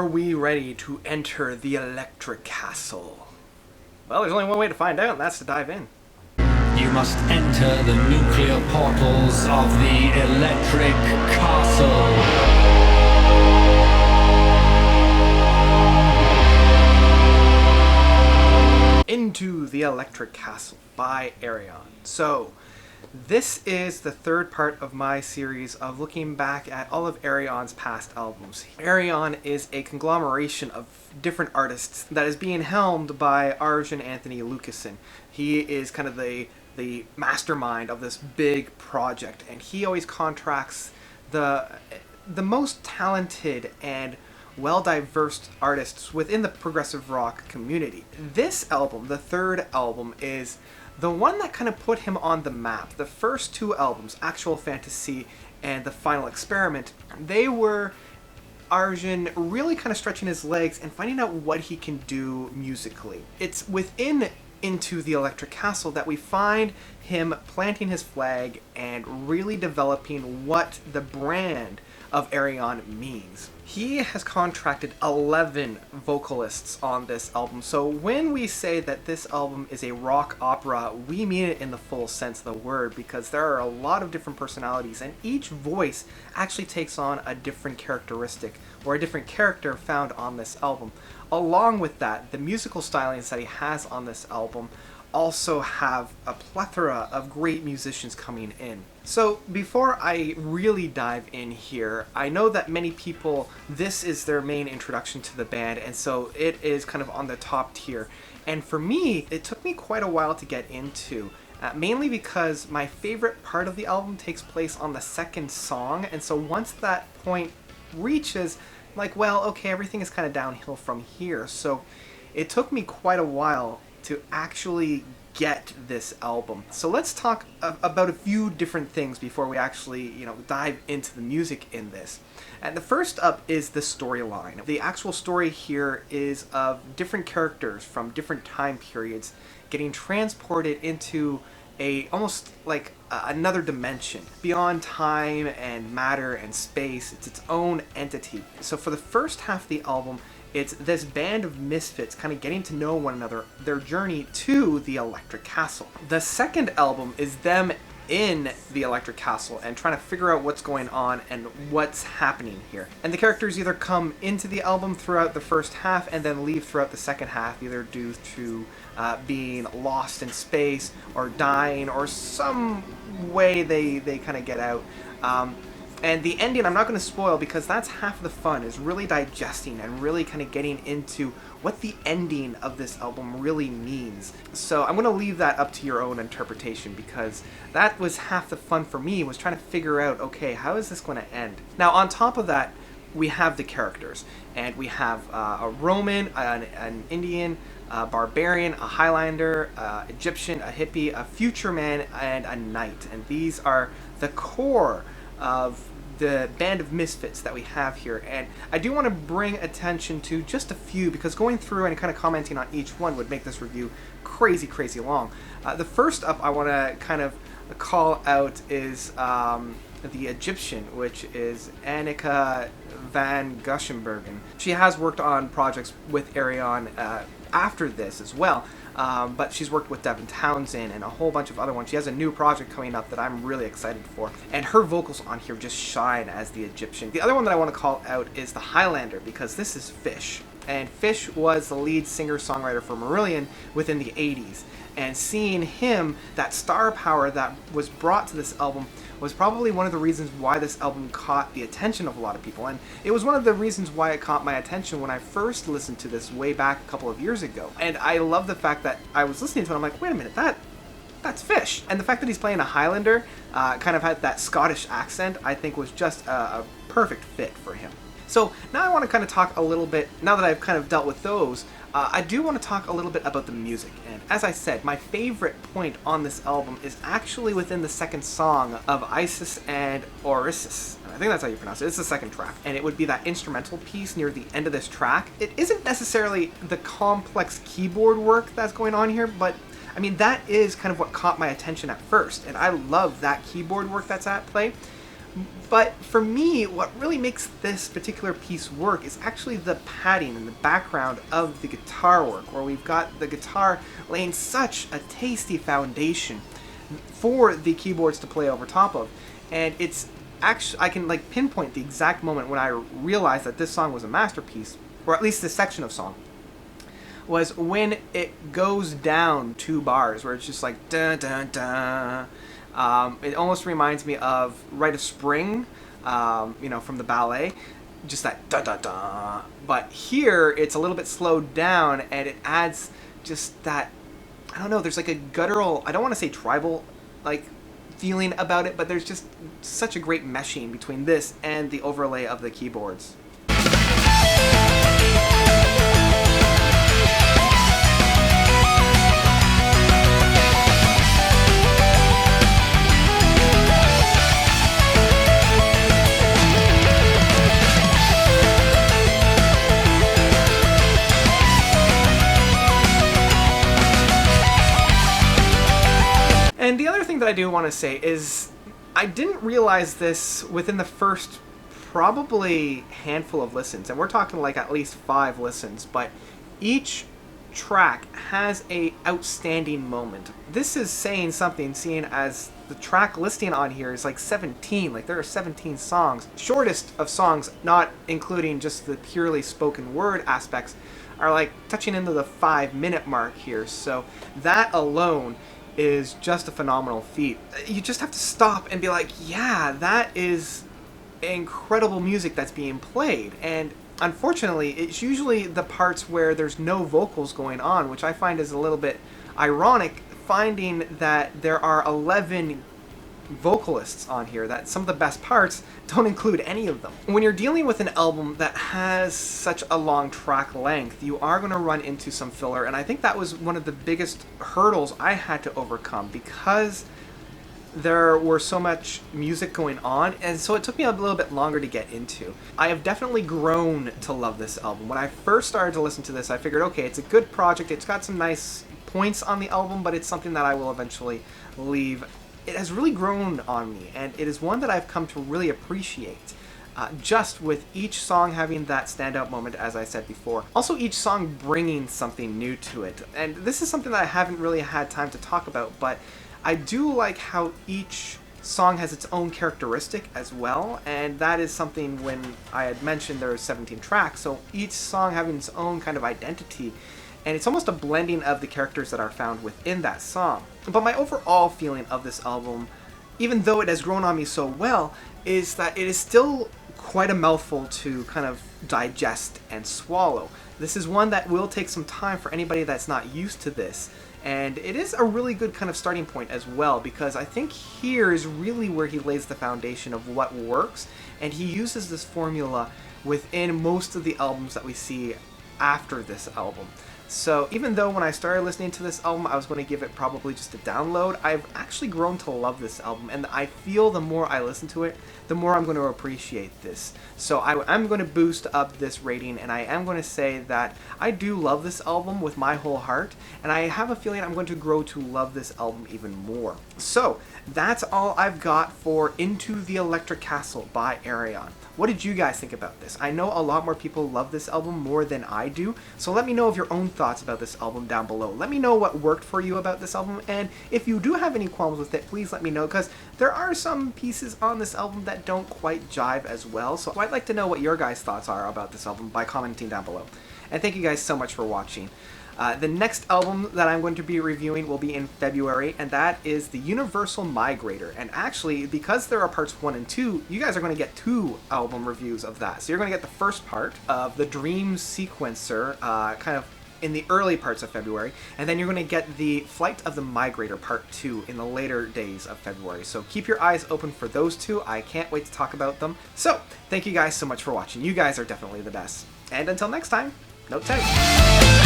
Are we ready to enter the electric castle? Well, there's only one way to find out, and that's to dive in. You must enter the nuclear portals of the electric castle. Into the Electric Castle by Ayreon. So, this is the third part of my series of looking back at all of Ayreon's past albums. Ayreon is a conglomeration of different artists that is being helmed by Arjun Anthony Lucassen. He is kind of the mastermind of this big project, and he always contracts the most talented and well-diverse artists within the progressive rock community. This album, the third album, is the one that kind of put him on the map. The first two albums, Actual Fantasy and The Final Experiment, they were Arjun really kind of stretching his legs and finding out what he can do musically. It's within Into the Electric Castle that we find him planting his flag and really developing what the brand of Ayreon means. He has contracted 11 vocalists on this album, so when we say that this album is a rock opera, we mean it in the full sense of the word, because there are a lot of different personalities, and each voice actually takes on a different characteristic, or a different character found on this album. Along with that, the musical stylings that he has on this album also have a plethora of great musicians coming in. So before I really dive in here, I know that many people, this is their main introduction to the band, and so it is kind of on the top tier. And for me, it took me quite a while to get into, mainly because my favorite part of the album takes place on the second song, and so once that point reaches, I'm like, well, okay, everything is kind of downhill from here. So it took me quite a while to actually get this album. So let's talk about a few different things before we actually, dive into the music in this. And the first up is the storyline. The actual story here is of different characters from different time periods getting transported into almost like another dimension beyond time and matter and space. It's its own entity. So for the first half of the album, it's this band of misfits kind of getting to know one another, their journey to the Electric Castle. The second album is them in the Electric Castle and trying to figure out what's going on and what's happening here. And the characters either come into the album throughout the first half and then leave throughout the second half, either due to being lost in space or dying or some way they kind of get out. And the ending, I'm not going to spoil because that's half the fun, is really digesting and really kind of getting into what the ending of this album really means. So I'm going to leave that up to your own interpretation, because that was half the fun for me, was trying to figure out, okay, how is this going to end? Now, on top of that, we have the characters, and we have a Roman, an Indian, a barbarian, a Highlander, Egyptian, a hippie, a future man, and a knight. And these are the core of the band of misfits that we have here. And I do want to bring attention to just a few, because going through and kind of commenting on each one would make this review crazy long. The first up I want to kind of call out is the Egyptian, which is Annika van Gushenbergen. She has worked on projects with Ayreon after this as well. But she's worked with Devin Townsend and a whole bunch of other ones. She has a new project coming up that I'm really excited for. And her vocals on here just shine as the Egyptian. The other one that I want to call out is the Highlander, because this is Fish. And Fish was the lead singer-songwriter for Marillion within the 80s. And seeing him, that star power that was brought to this album, was probably one of the reasons why this album caught the attention of a lot of people. And it was one of the reasons why it caught my attention when I first listened to this way back a couple of years ago. And I love the fact that I was listening to it, I'm like, wait a minute, that's Fish. And the fact that he's playing a Highlander, kind of had that Scottish accent, I think was just a perfect fit for him. So now I want to kind of talk a little bit, now that I've kind of dealt with those, I do want to talk a little bit about the music. And as I said, my favorite point on this album is actually within the second song of Isis and Orisis. I think that's how you pronounce it. It's the second track. And it would be that instrumental piece near the end of this track. It isn't necessarily the complex keyboard work that's going on here, but I mean, that is kind of what caught my attention at first. And I love that keyboard work that's at play. But for me, what really makes this particular piece work is actually the padding and the background of the guitar work, where we've got the guitar laying such a tasty foundation for the keyboards to play over top of. And it's actually, I can like pinpoint the exact moment when I realized that this song was a masterpiece, or at least this section of song, was when it goes down 2 bars, where it's just like dun dun dun. It almost reminds me of Rite of Spring, from the ballet, just that dun dun dun. But here it's a little bit slowed down, and it adds just that, I don't know, there's like a guttural, I don't want to say tribal, like, feeling about it, but there's just such a great meshing between this and the overlay of the keyboards. And the other thing that I do want to say is I didn't realize this within the first probably handful of listens, and we're talking like at least 5 listens, but each track has a outstanding moment. This is saying something, seeing as the track listing on here is like 17, like there are 17 songs. Shortest of songs, not including just the purely spoken word aspects, are like touching into the 5-minute mark here, so that alone is just a phenomenal feat. You just have to stop and be like, yeah, that is incredible music that's being played. And unfortunately, it's usually the parts where there's no vocals going on, which I find is a little bit ironic, finding that there are 11 vocalists on here, that some of the best parts don't include any of them. When you're dealing with an album that has such a long track length, you are going to run into some filler, and I think that was one of the biggest hurdles I had to overcome, because there were so much music going on, and so it took me a little bit longer to get into. I have definitely grown to love this album. When I first started to listen to this, I figured, okay, it's a good project, it's got some nice points on the album, but it's something that I will eventually leave. It has really grown on me, and it is one that I've come to really appreciate, just with each song having that standout moment, as I said before. Also, each song bringing something new to it, and this is something that I haven't really had time to talk about, but I do like how each song has its own characteristic as well, and that is something when I had mentioned there are 17 tracks, so each song having its own kind of identity, and it's almost a blending of the characters that are found within that song. But my overall feeling of this album, even though it has grown on me so well, is that it is still quite a mouthful to kind of digest and swallow. This is one that will take some time for anybody that's not used to this. And it is a really good kind of starting point as well, because I think here is really where he lays the foundation of what works, and he uses this formula within most of the albums that we see after this album. So even though when I started listening to this album, I was going to give it probably just a download, I've actually grown to love this album, and I feel the more I listen to it, the more I'm going to appreciate this. So I'm going to boost up this rating, and I am going to say that I do love this album with my whole heart, and I have a feeling I'm going to grow to love this album even more. So that's all I've got for Into the Electric Castle by Ayreon. What did you guys think about this? I know a lot more people love this album more than I do, so let me know of your own thoughts about this album down below. Let me know what worked for you about this album, and if you do have any qualms with it, please let me know, because there are some pieces on this album that don't quite jive as well, so I'd like to know what your guys' thoughts are about this album by commenting down below. And thank you guys so much for watching. The next album that I'm going to be reviewing will be in February, and that is the Universal Migrator. And actually, because there are parts 1 and 2, you guys are going to get 2 album reviews of that. So you're going to get the first part of the Dream Sequencer, kind of in the early parts of February, and then you're going to get the Flight of the Migrator Part 2 in the later days of February. So keep your eyes open for those 2. I can't wait to talk about them. So thank you guys so much for watching. You guys are definitely the best. And until next time, note 10.